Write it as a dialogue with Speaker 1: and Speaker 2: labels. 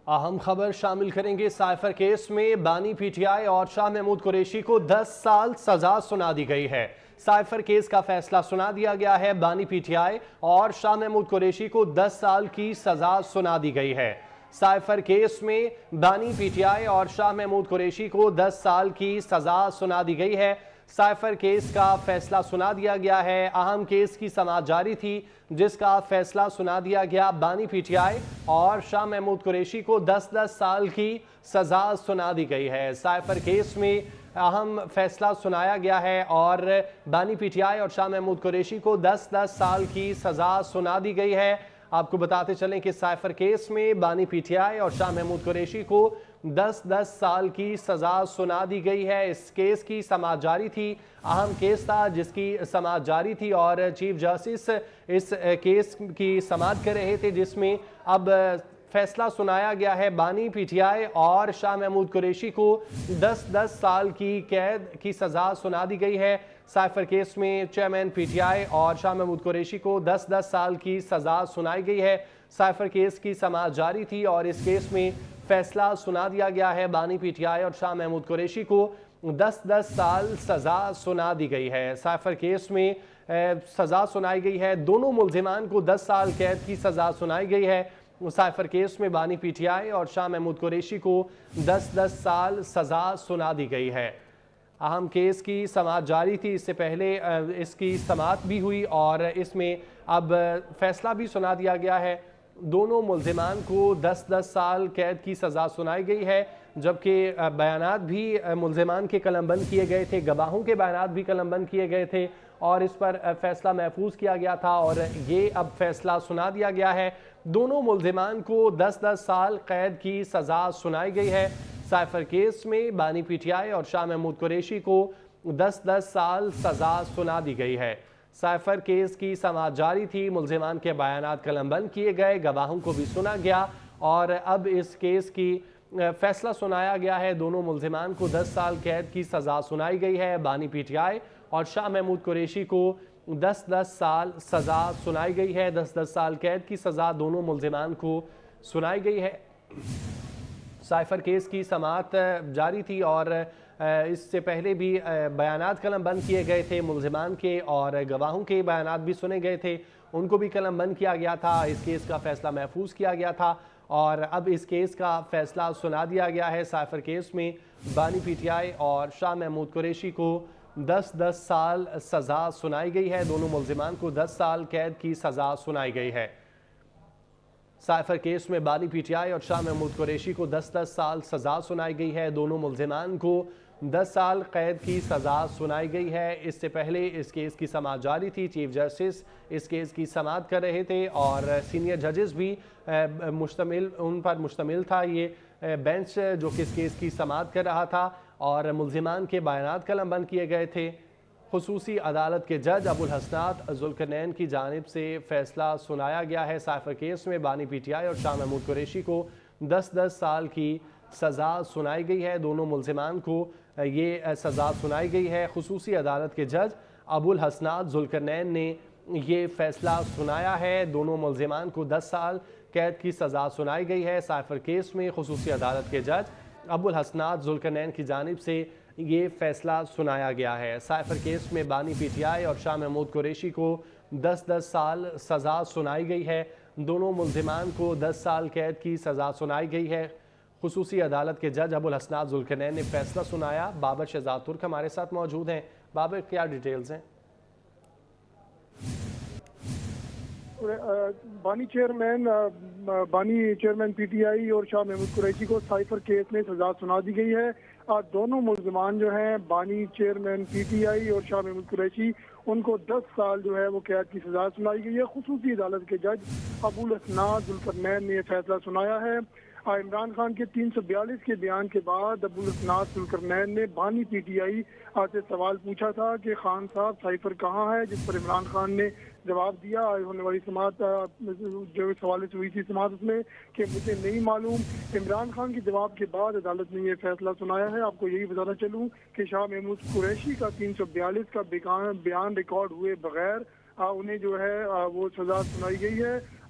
Speaker 1: اہم خبر شامل کریں گے۔ سائفر کیس میں بانی پی ٹی آئی اور شاہ محمود قریشی کو 10 سال سزا سنا دی گئی ہے۔ سائفر کیس کا فیصلہ سنا دیا گیا ہے۔ بانی پی ٹی آئی اور شاہ محمود قریشی کو 10 سال کی سزا سنا دی گئی ہے۔ سائفر کیس میں بانی پی ٹی آئی اور شاہ محمود قریشی کو 10 سال کی سزا سنا دی گئی ہے۔ سائفر کیس کا فیصلہ سنا دیا گیا ہے۔ اہم کیس کی سماعت جاری تھی جس کا فیصلہ سنا دیا گیا۔ بانی پی ٹی آئی اور شاہ محمود قریشی کو 10 سال کی سزا سنا دی گئی ہے۔ سائفر کیس میں اہم فیصلہ سنایا گیا ہے اور بانی پی ٹی آئی اور شاہ محمود قریشی کو 10 سال کی سزا سنا دی گئی ہے۔ آپ کو بتاتے چلیں کہ سائفر کیس میں بانی پی ٹی آئی اور شاہ محمود قریشی کو 10 سال کی سزا سنا دی گئی ہے۔ اس کیس کی سماعت جاری تھی۔ اہم کیس تھا جس کی سماعت جاری تھی اور چیف جسٹس اس کیس کی سماعت کر رہے تھے، جس میں اب فیصلہ سنایا گیا ہے۔ بانی پی ٹی آئی اور شاہ محمود قریشی کو 10 سال کی قید کی سزا سنا دی گئی ہے۔ سائفر کیس میں چیئرمین پی ٹی آئی اور شاہ محمود قریشی کو 10 سال کی سزا سنائی گئی ہے۔ سائفر کیس کی سماعت جاری تھی اور اس کیس میں فیصلہ سنا دیا گیا ہے۔ بانی پی ٹی آئی اور شاہ محمود قریشی کو 10 سال سزا سنا دی گئی ہے۔ سائفر کیس میں سزا سنائی گئی ہے۔ دونوں ملزمان کو 10 سال قید کی سزا سنائی گئی ہے۔ سائفر کیس میں بانی پی ٹی آئی اور شاہ محمود قریشی کو 10 سال سزا سنا دی گئی ہے۔ اہم کیس کی سماعت جاری تھی، اس سے پہلے اس کی سماعت بھی ہوئی اور اس میں اب فیصلہ بھی سنا دیا گیا ہے۔ دونوں ملزمان کو 10 سال قید کی سزا سنائی گئی ہے، جبکہ بیانات بھی ملزمان کے قلم بند کیے گئے تھے، گواہوں کے بیانات بھی قلم بند کیے گئے تھے اور اس پر فیصلہ محفوظ کیا گیا تھا اور یہ اب فیصلہ سنا دیا گیا ہے۔ دونوں ملزمان کو 10 سال قید کی سزا سنائی گئی ہے۔ سائفر کیس میں بانی پی ٹی آئی اور شاہ محمود قریشی کو 10 سال سزا سنا دی گئی ہے۔ سائفر کیس کی سماعت جاری تھی، ملزمان کے بیانات قلم بند کیے گئے، گواہوں کو بھی سنا گیا اور اب اس کیس کی فیصلہ سنایا گیا ہے۔ دونوں ملزمان کو 10 سال قید کی سزا سنائی گئی ہے۔ بانی پی ٹی آئی اور شاہ محمود قریشی کو 10 سال سزا سنائی گئی ہے۔ 10 سال قید کی سزا دونوں ملزمان کو سنائی گئی ہے۔ سائفر کیس کی سماعت جاری تھی اور اس سے پہلے بھی بیانات قلم بند کیے گئے تھے ملزمان کے اور گواہوں کے بیانات بھی سنے گئے تھے، ان کو بھی قلم بند کیا گیا تھا۔ اس کیس کا فیصلہ محفوظ کیا گیا تھا اور اب اس کیس کا فیصلہ سنا دیا گیا ہے۔ سائفر کیس میں بانی پی ٹی آئی اور شاہ محمود قریشی کو 10 سال سزا سنائی گئی ہے۔ دونوں ملزمان کو 10 سال قید کی سزا سنائی گئی ہے۔ سائفر کیس میں بانی پی ٹی آئی اور شاہ محمود قریشی کو 10 سال سزا سنائی گئی ہے۔ دونوں ملزمان کو 10 سال قید کی سزا سنائی گئی ہے۔ اس سے پہلے اس کیس کی سماعت جاری تھی، چیف جسٹس اس کیس کی سماعت کر رہے تھے اور سینئر ججز بھی ان پر مشتمل تھا یہ بینچ جو کہ اس کیس کی سماعت کر رہا تھا اور ملزمان کے بیانات قلم بند کیے گئے تھے۔ خصوصی عدالت کے جج ابوالحسنات ذوالقرنین کی جانب سے فیصلہ سنایا گیا ہے۔ سائفر کیس میں بانی پی ٹی آئی اور شاہ محمود قریشی کو 10 سال کی سزا سنائی گئی ہے۔ دونوں ملزمان کو یہ سزا سنائی گئی ہے۔ خصوصی عدالت کے جج ابوالحسنات ذوالقرنین نے یہ فیصلہ سنایا ہے۔ دونوں ملزمان کو 10 سال قید کی سزا سنائی گئی ہے۔ سائفر کیس میں خصوصی عدالت کے جج ابوالحسنات ذوالقرنین کی جانب سے یہ فیصلہ سنایا گیا ہے۔ سائفر کیس میں بانی پی ٹی آئی اور شاہ محمود قریشی کو 10 سال سزا سنائی گئی ہے۔ دونوں ملزمان کو 10 سال قید کی سزا سنائی گئی ہے۔ خصوصی عدالت کے جج ابوالحسنات ذوالقرنین نے فیصلہ سنایا۔ بابر شہزاد ترک ہمارے ساتھ موجود ہیں۔ بابر، کیا ڈیٹیلز ہیں؟
Speaker 2: بانی چیئرمین پی ٹی آئی اور شاہ محمود قریشی کو سائفر کیس میں سزا سنا دی گئی ہے۔ دونوں ملزمان جو ہیں بانی چیئرمین پی ٹی آئی اور شاہ محمود قریشی، ان کو 10 سال جو ہے وہ قید کی سزا سنائی گئی ہے۔ خصوصی عدالت کے جج ابوالحسنات ذوالقرنین نے یہ فیصلہ سنایا ہے۔ عمران خان کے 342 کے بیان کے بعد ابوالحسنات ذوالقرنین نے بانی پی ٹی آئی سے سوال پوچھا تھا کہ خان صاحب سائفر کہاں ہے، جس پر عمران خان نے جواب دیا ہونے والی سماعت جو اس حوالے سے ہوئی تھی سماعت اس میں کہ مجھے نہیں معلوم۔ عمران خان کے جواب کے بعد عدالت نے یہ فیصلہ سنایا ہے۔ آپ کو یہی بتانا چلوں کہ شاہ محمود قریشی کا 342 کا بیان ریکارڈ ہوئے بغیر انہیں جو ہے وہ سزا سنائی گئی ہے۔